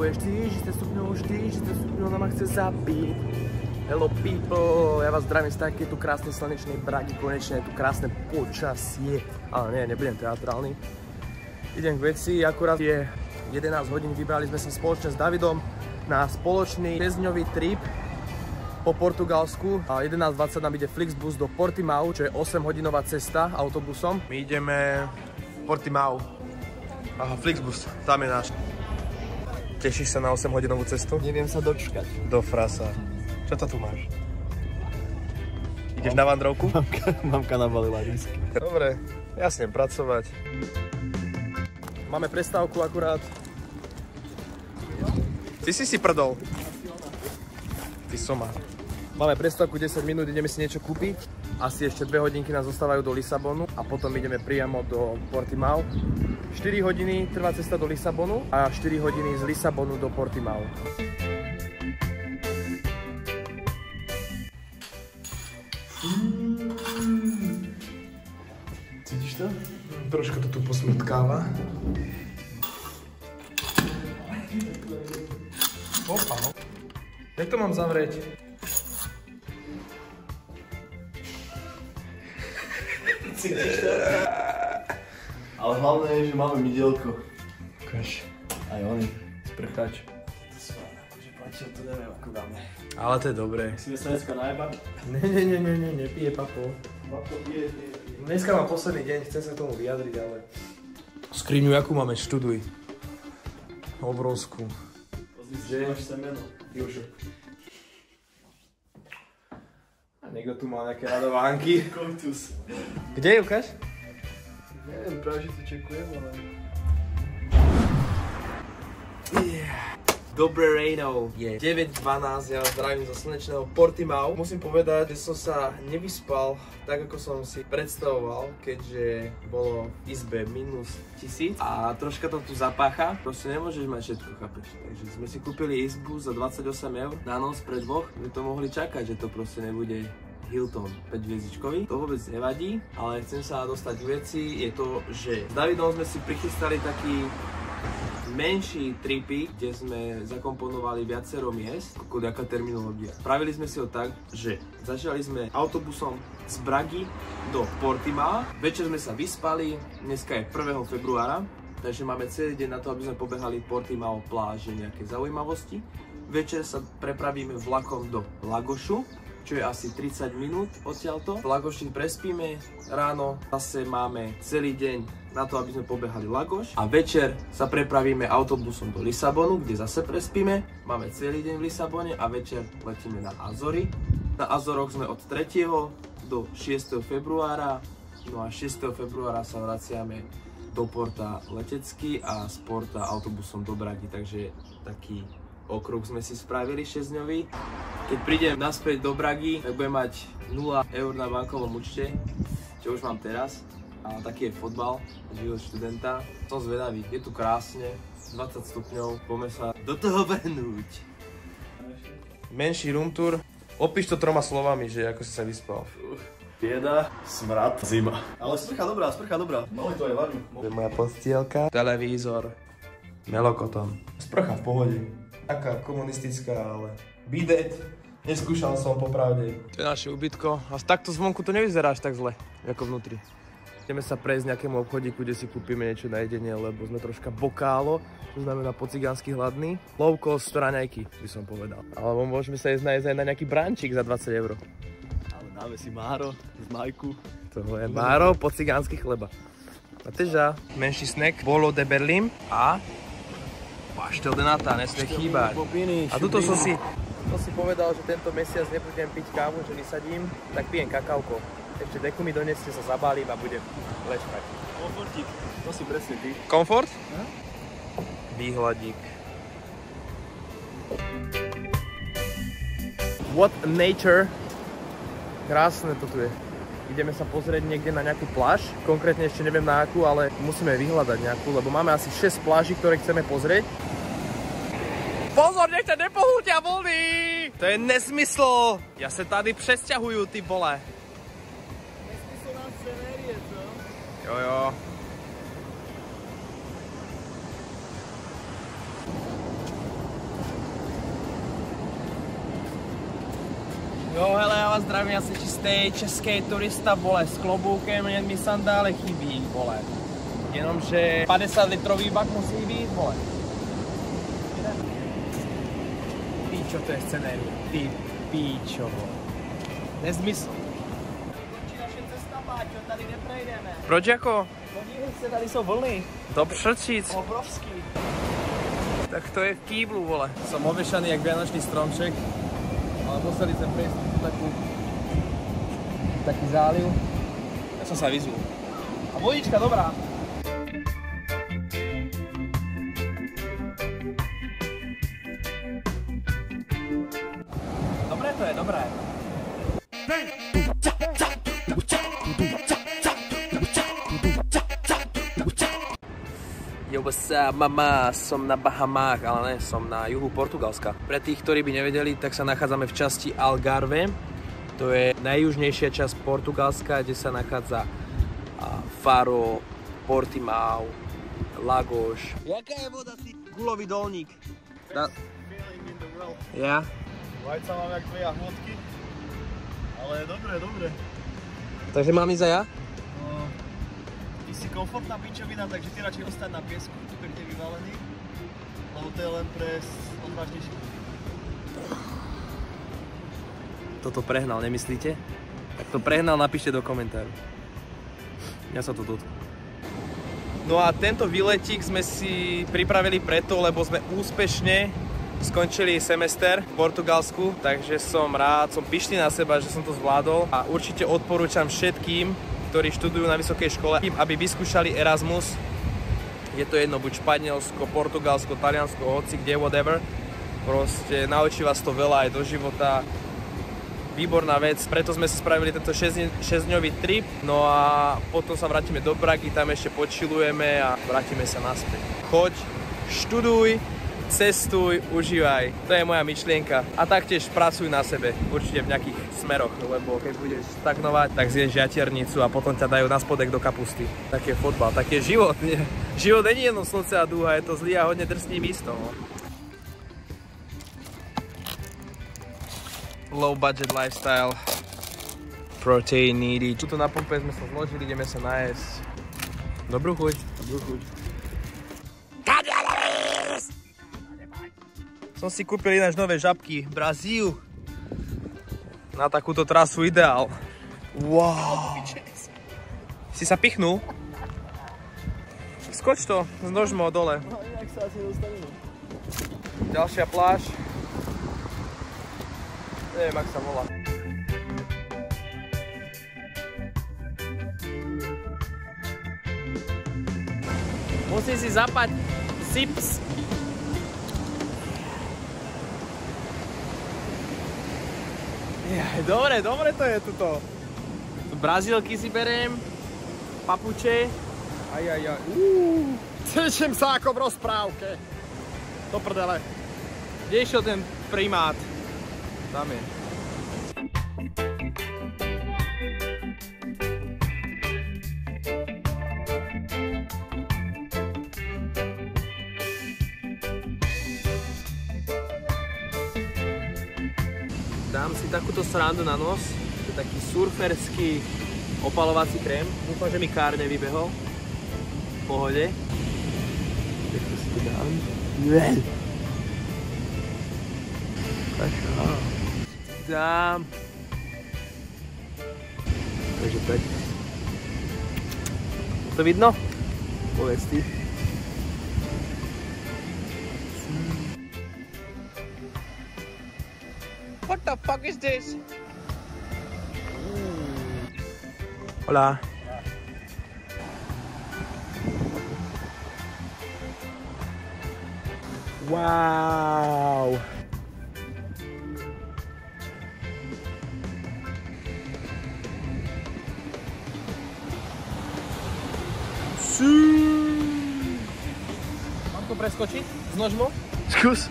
bude 40 stupňov, ona ma chce zabiť. Hello people, ja vás zdravím z takéto krásnej slnečnej Bragy, konečne je tu krásne počasie. Ale nie, nebudem teatrálny. Idem k veci, akurát je 11 hodín, vybrali sme sa spoločne s Davidom na spoločný 6-dňový trip po Portugalsku. A 11:20 nám ide Flixbus do Portimao, čo je 8-hodinová cesta autobusom. My ideme Portimao. Aha, Flixbus, tam je náš. Tešíš sa na 8-hodinovú cestu? Neviem sa dočkať. Do frasa. Čo to tu máš? Ideš na vandrovku? Mamka nabalila lístky. Dobre, jasne, pracovať. Máme prestávku akurát. Ty si prdol. Ty soma. Máme prestávku 10 minút, ideme si niečo kúpiť. Asi ešte 2 hodinky nás zostávajú do Lisabonu a potom ideme priamo do Portimao. 4 hodiny trvá cesta do Lisabonu a 4 hodiny z Lisabonu do Portimao. Cítiš to? Troška to tu posmrtkáva. Opa, no. Jak to mám zavrieť? Cítiš to? Ale hlavné je, že máme mydielko. Ukáž. Aj oni, sprchač. To sú akože plačia, to neviem ako dáme. Ale to je dobré. Musíme sa dneska najebať? Nie, nepije papo. Papo pije. Dneska mám posledný deň, chcem sa k tomu vyjadriť, ale... Skriňu, akú máme, študuj. Obrovskú. Pozri si, že máš semeno. Jožo. A niekto tu má nejaké radovánky. Koktus. Kde je, ukáž? Neviem, práve že to čekujem, ale... Dobré ráno. Je 9:12, ja vás zdravím zo slnečného Portimao. Musím povedať, že som sa nevyspal tak, ako som si predstavoval, keďže bolo v izbe -1000 a troška to tu zapácha. Proste nemôžeš mať všetko, chápeš? Takže sme si kúpili izbu za 28 eur na noc pre dvoch. My to mohli čakať, že to proste nebude Hilton 5-hviezdičkový. To vôbec nevadí, ale chcem sa dostať k veci. Je to, že s Davidom sme si prichystali taký menší tripy, kde sme zakomponovali viacero miest, ako nejaká terminológia. Spravili sme si ho tak, že začali sme autobusom z Bragy do Portimao. Večer sme sa vyspali, dneska je 1. februára, takže máme celý deň na to, aby sme pobehali Portimao pláže, nejaké zaujímavosti. Večer sa prepravíme vlakom do Lagošu, čo je asi 30 minút odtiaľto. V Lagoši prespíme, ráno zase máme celý deň na to, aby sme pobehali Lagoš a večer sa prepravíme autobusom do Lisabonu, kde zase prespíme. Máme celý deň v Lisabone a večer letíme na Azory. Na Azoroch sme od 3. do 6. februára, no a 6. februára sa vraciame do Porta letecky a z Porta autobusom do Bragy, takže taký okruh sme si spravili 6-dňový. Keď prídem naspäť do Bragy, tak budem mať 0 eur na bankovom účte, čo už mám teraz. A taký je fotbal, život študenta. Som zvedavý, je tu krásne, 20 stupňov, poďme sa do toho vrhnúť. Menší room tour. Opíš to 3 slovami, že ako si sa vyspal. Bieda, smrad, zima. Ale sprcha dobrá. Mali to aj varu. To je moja postielka, televízor, melokoton. Sprcha v pohode. Taká komunistická, ale bidet. Neskúšal som popravde. To je naše ubytko. A takto zvonku to nevyzerá až tak zle, ako vnútri. Ideme sa prejsť nejakému obchodíku, kde si kúpime niečo na jedenie, lebo sme troška bokálo, to znamená po cigánsky hladný. Low cost raňajky, by som povedal. Alebo môžeme sa ísť nájsť aj na nejaký brančík za 20 eur. Ale dáme si máro z majku. To je máro po cigánsky chleba. A teža, menší snack, bolo de Berlin a paštel de nata, nesmie chýbať. A tuto som si povedal, že tento mesiac nebudem piť kávu, že vysadím, tak pijem kakauko. Ešte deku mi doneste, sa zabálim a budem leškať. Komfortík, to si presne ty. Komfort? Výhľadík. What nature. Krásne to tu je. Ideme sa pozrieť niekde na nejakú pláž. Konkrétne ešte neviem na akú, ale musíme vyhľadať nejakú, lebo máme asi 6 pláží, ktoré chceme pozrieť. Pozor, nech ťa nepohúťa vlny! To je nesmysl! Ja sa tady přesťahujú, ty vole. Nesmyslná scenérie, co? Jo. Jo, hele, já vás zdravím, já jsem čistý český turista, vole, s kloboukem, jen mi sandále chybí, vole. Jenomže 50 litrový bak musí být, vole. Píčo, to je scenérie. Ty píčo, vole. Nezmysl. Končí naše cesta, Páťo, tady neprejdeme. Proč jako? Podívej se, tady jsou vlny. Do prčic. Obrovský. Tak to je v kýblu, vole. Som ovešaný jak vianočný stromček, ale museli sem prejsť taký záliv. Ja som sa vyzul. A vodička dobrá. Dobré to je, dobré. Yo, what's up, mama? Som na Bahamách, ale ne, som na juhu Portugalska. Pre tých, ktorí by nevedeli, tak sa nachádzame v časti Algarve. To je najjužnejšia časť Portugalska, kde sa nachádza Faro, Portimao, Lagos. Jaká je voda, ty gulový dolník? Ja? Vajca mám jak dve jahôdky, ale dobre. Takže mám ísť aj ja? Ty si komfortná pičovina, takže ty radšej ostať na piesku, tu pekne vyvalený, lebo to je len pre odvážnejších. Toto prehnal, nemyslíte? Tak to prehnal, napíšte do komentáru. Ja sa to dotknu. No a tento výletík sme si pripravili preto, lebo sme úspešne skončili semester v Portugalsku, takže som rád, som pyšný na seba, že som to zvládol a určite odporúčam všetkým, ktorí študujú na vysokej škole, aby vyskúšali Erasmus. Je to jedno, buď Španielsko, Portugalsko, Taliansko, hoci kde, whatever. Proste naučí vás to veľa aj do života. Výborná vec, preto sme si spravili tento 6-dňový trip. No a potom sa vrátime do Pragy, tam ešte počilujeme a vrátime sa naspäť. Choď, študuj, cestuj, užívaj. To je moja myšlienka. A taktiež pracuj na sebe, určite v nejakých smeroch, lebo keď budeš stagnovať, tak zješ žiaternicu a potom ťa dajú na spodek do kapusty. Tak je fotbal, tak je život. Život není jedno slnce a dúha, je to zlý a hodne drsný místo. Low budget lifestyle. Protein needy. Tuto na pumpe sme sa zložili, ideme sa najesť. Dobrú chuť. Dobrú chuť. Som si kúpil ináč nové žabky. Brazíl. Na takúto trasu ideál. Wow. Si sa pichnul? Skoč to s nožmou dole. No inak sa asi dostaneme. Ďalšia pláž. Neviem, ak sa volá. Musím si zapať zips. Dobre to je tuto. Brazílky si beriem, papuče. Ajajaj. Cítim sa ako v rozprávke. Do prdele. Kde išiel ten primát? Tam je. Dám si takúto srandu na nos. To je taký surferský opalovací krém. Dúfam, že mi kár nevybehol. V pohode. Takto si to dám. Dám. Takže tak. To vidno? Povedz ty. What the fuck is this? Hola. Wow. Mám to preskočiť s nožmou? Skús.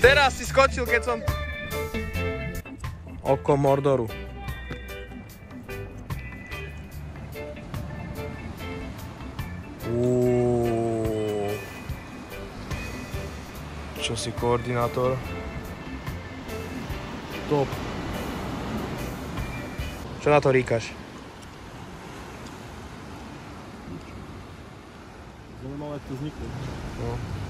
Teraz si skočil, keď som... Oko Mordoru. Čo si koordinátor? Top. Čo na to ríkaš? Zaujímavé, ako to vzniklo. No.